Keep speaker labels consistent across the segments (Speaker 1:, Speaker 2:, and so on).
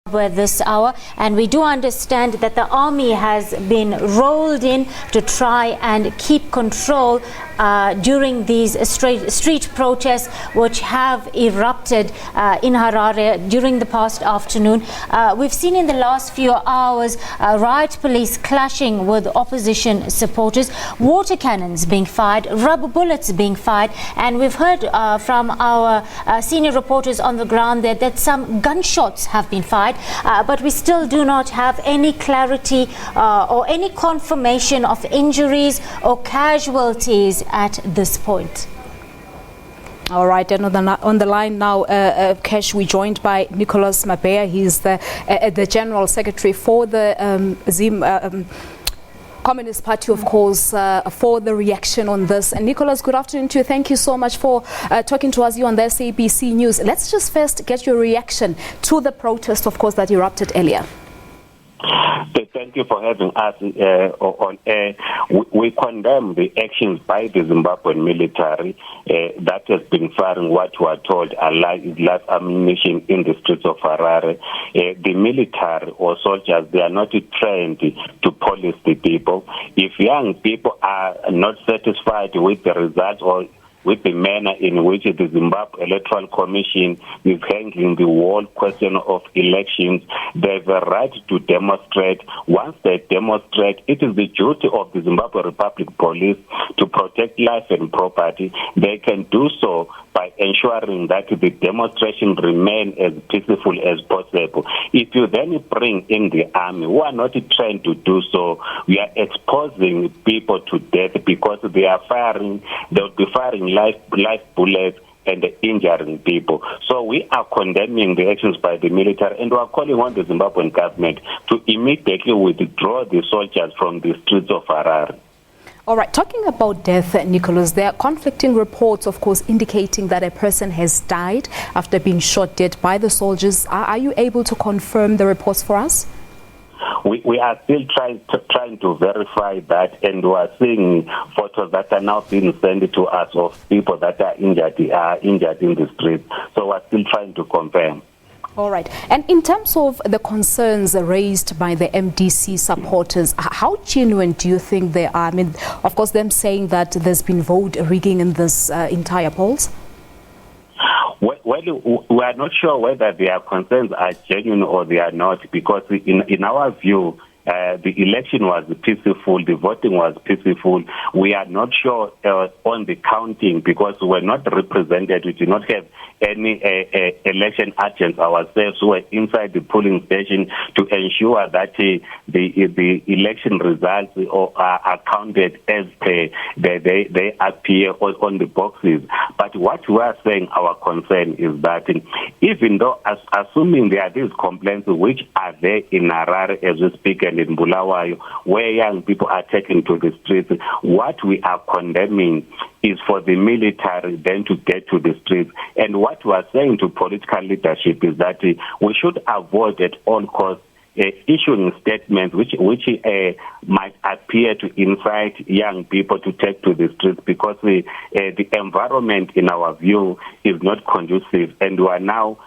Speaker 1: this hour, and we do understand that the army has been rolled in to try and keep control during these street protests which have erupted in Harare during the past afternoon. We've seen in the last few hours riot police clashing with opposition supporters, water cannons being fired, rubber bullets being fired, and we've heard from our senior reporters on the ground there that some gunshots have been fired. But we still do not have any clarity or any confirmation of injuries or casualties at this point.
Speaker 2: All right, and on the line now, Kesh, we're joined by Nicholas Mabhena. He's the General Secretary for the Zimbabwe Communist Party, of course, for the reaction on this. And Nicholas, good afternoon to you. Thank you so much for talking to us here on the SABC News. Let's just first get your reaction to the protest, of course, that erupted earlier.
Speaker 3: Thank you for having us on air. We condemn the actions by the Zimbabwean military that has been firing what we are told are live ammunition in the streets of Harare. The military or soldiers, they are not trained to police the people. If young people are not satisfied with the results or with the manner in which the Zimbabwe Electoral Commission is handling the whole question of elections, they have a right to demonstrate. Once they demonstrate, it is the duty of the Zimbabwe Republic Police to protect life and property. They can do so by ensuring that the demonstration remain as peaceful as possible. If you then bring in the army, who are not trained to do so, we are exposing people to death because they'll be firing live bullets and injuring people. So we are condemning the actions by the military, and we are calling on the Zimbabwean government to immediately withdraw the soldiers from the streets of Harare.
Speaker 2: All right, talking about death, Nicholas, there are conflicting reports, of course, indicating that a person has died after being shot dead by the soldiers. Are you able to confirm the reports for us?
Speaker 3: We are still trying to verify that, and we are seeing photos that are now being sent to us of people that are injured in the streets. So we are still trying to confirm.
Speaker 2: All right. And in terms of the concerns raised by the MDC supporters, how genuine do you think they are? I mean, of course, them saying that there's been vote rigging in this entire polls?
Speaker 3: Well, we are not sure whether their concerns are genuine or they are not, because in our view, the election was peaceful, the voting was peaceful. We are not sure on the counting because we're not represented. We do not have any election agents ourselves who are inside the polling station to ensure that the election results are counted as they appear on the boxes. But what we are saying, our concern is that even though, assuming there are these complaints which are there in Harare as we speak and in Bulawayo, where young people are taken to the streets, what we are condemning is for the military then to get to the streets. And what we are saying to political leadership is that we should avoid at all costs issuing statements which might appear to incite young people to take to the streets, because the environment, in our view, is not conducive, and we are now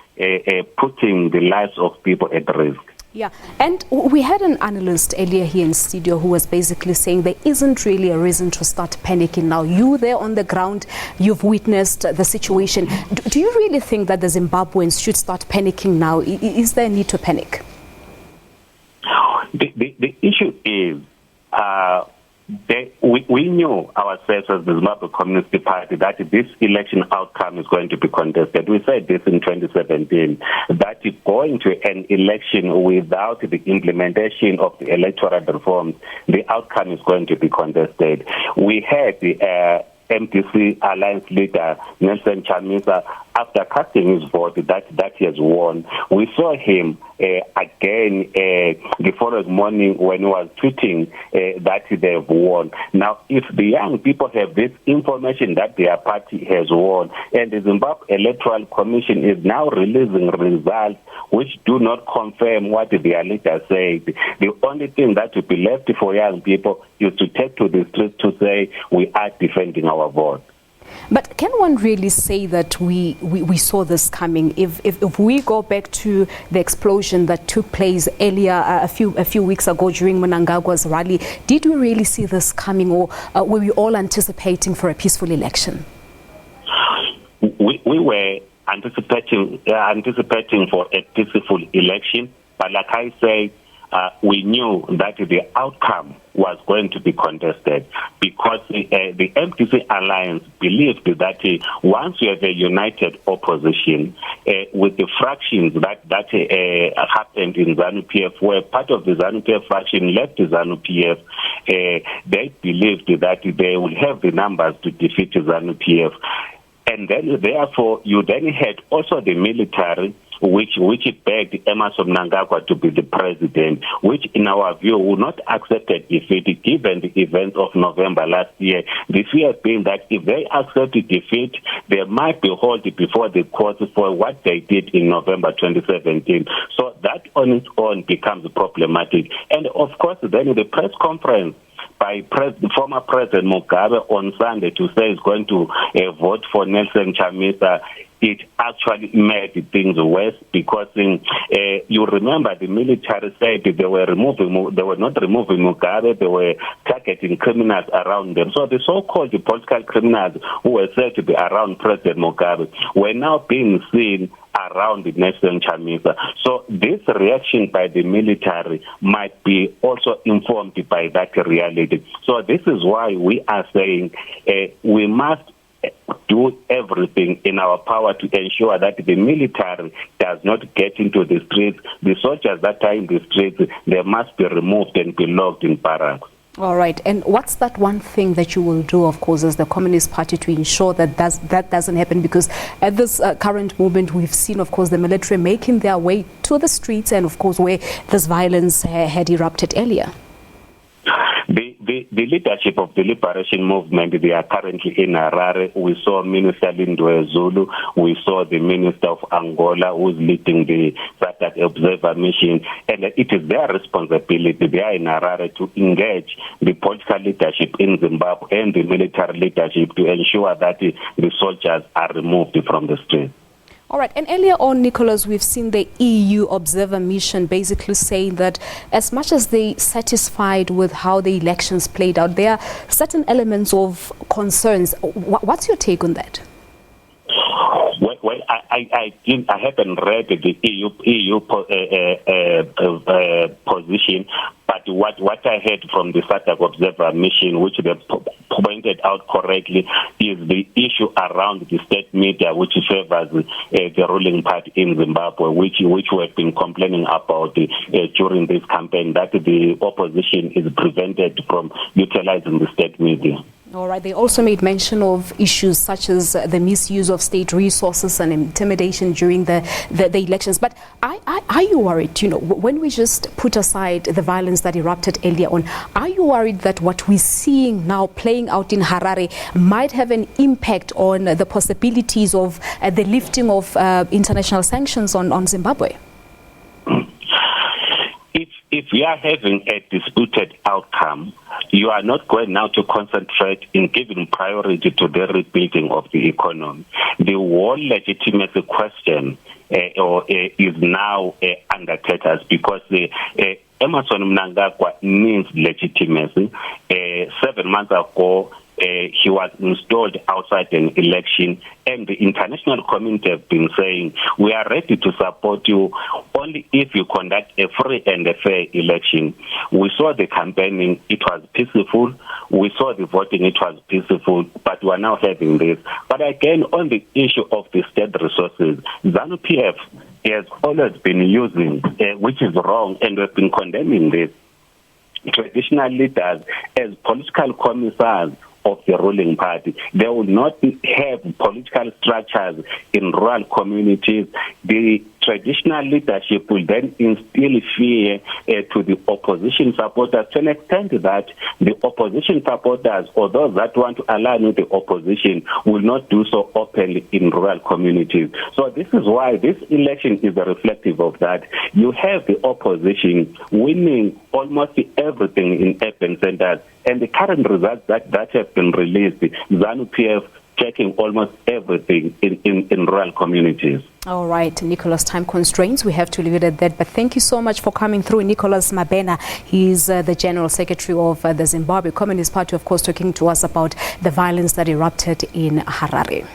Speaker 3: putting the lives of people at risk.
Speaker 2: Yeah, and we had an analyst earlier here in studio who was basically saying there isn't really a reason to start panicking now. You there on the ground, you've witnessed the situation. Do you really think that the Zimbabweans should start panicking now? Is there a need to panic?
Speaker 3: The issue is we knew ourselves as the Zimbabwe Communist Party that this election outcome is going to be contested. We said this in 2017, that going to an election without the implementation of the electoral reforms, the outcome is going to be contested. We had the MDC Alliance leader, Nelson Chamisa, after casting his vote that he has won. We saw him again the following morning when he was tweeting that they have won. Now, if the young people have this information that their party has won, and the Zimbabwe Electoral Commission is now releasing results which do not confirm what their leader said, the only thing that will be left for young people is to take to the streets to say we are defending our vote.
Speaker 2: But can one really say that we saw this coming? If we go back to the explosion that took place earlier a few weeks ago during Mnangagwa's rally, did we really see this coming, or were we all anticipating for a peaceful election?
Speaker 3: We were anticipating for a peaceful election, but like I say, we knew that the outcome was going to be contested because the MDC Alliance believed that once you have a united opposition with the fractions that happened in Zanu PF, where part of the Zanu PF faction left the Zanu PF, they believed that they would have the numbers to defeat the Zanu PF. And then, therefore, you then had also the military, which begged Emmerson Mnangagwa to be the president, which in our view would not accept a defeat given the events of November last year. The fear being that if they accept a defeat, they might be held before the courts for what they did in November 2017. So that on its own becomes problematic. And of course, then the press conference by former President Mugabe on Sunday to say he's going to vote for Nelson Chamisa, it actually made things worse because you remember the military said they were not removing Mugabe, they were targeting criminals around them. So the so-called political criminals who were said to be around President Mugabe were now being seen around the Nelson Chamisa. So this reaction by the military might be also informed by that reality. So this is why we are saying we must do everything in our power to ensure that the military does not get into the streets. The soldiers that are in the streets, they must be removed and be locked in barracks.
Speaker 2: All right. And what's that one thing that you will do, of course, as the Communist Party to ensure that that doesn't happen? Because at this current moment, we've seen, of course, the military making their way to the streets and, of course, where this violence had erupted earlier.
Speaker 3: The leadership of the liberation movement, they are currently in Harare. We saw Minister Lindwe Zulu. We saw the Minister of Angola who's leading the SADC Observer Mission. And it is their responsibility, they are in Harare, to engage the political leadership in Zimbabwe and the military leadership to ensure that the soldiers are removed from the streets.
Speaker 2: All right. And earlier on, Nicholas, we've seen the EU Observer Mission basically saying that as much as they satisfied with how the elections played out, there are certain elements of concerns. What's your take on that?
Speaker 3: Well, I haven't read the EU position, but what I heard from the SADC Observer Mission, which they pointed out correctly, is the issue around the state media, which favors the ruling party in Zimbabwe, which we have been complaining about during this campaign, that the opposition is prevented from utilizing the state media.
Speaker 2: All right. They also made mention of issues such as the misuse of state resources and intimidation during the elections. But are you worried, when we just put aside the violence that erupted earlier on, are you worried that what we're seeing now playing out in Harare might have an impact on the possibilities of the lifting of international sanctions on Zimbabwe?
Speaker 3: If you are having a disputed outcome, you are not going now to concentrate in giving priority to the rebuilding of the economy. The whole legitimacy question is now under threat because Emmerson Mnangagwa needs legitimacy. 7 months ago, he was installed outside an election, and the international community have been saying, we are ready to support you only if you conduct a free and a fair election. We saw the campaigning, it was peaceful. We saw the voting, it was peaceful, but we are now having this. But again, on the issue of the state resources, Zanu PF has always been using, which is wrong, and we've been condemning this, traditional leaders as political commissars of the ruling party. They will not have political structures in rural communities. The traditional leadership will then instill fear to the opposition supporters to an extent that the opposition supporters or those that want to align with the opposition will not do so openly in rural communities. So this is why this election is reflective of that. You have the opposition winning almost everything in urban centers, and the current results that have been released, Zanu PF hijacking almost everything in rural communities.
Speaker 2: All right, Nicholas, time constraints. We have to leave it at that. But thank you so much for coming through. Nicholas Mabhena, he's the General Secretary of the Zimbabwe Communist Party, of course, talking to us about the violence that erupted in Harare.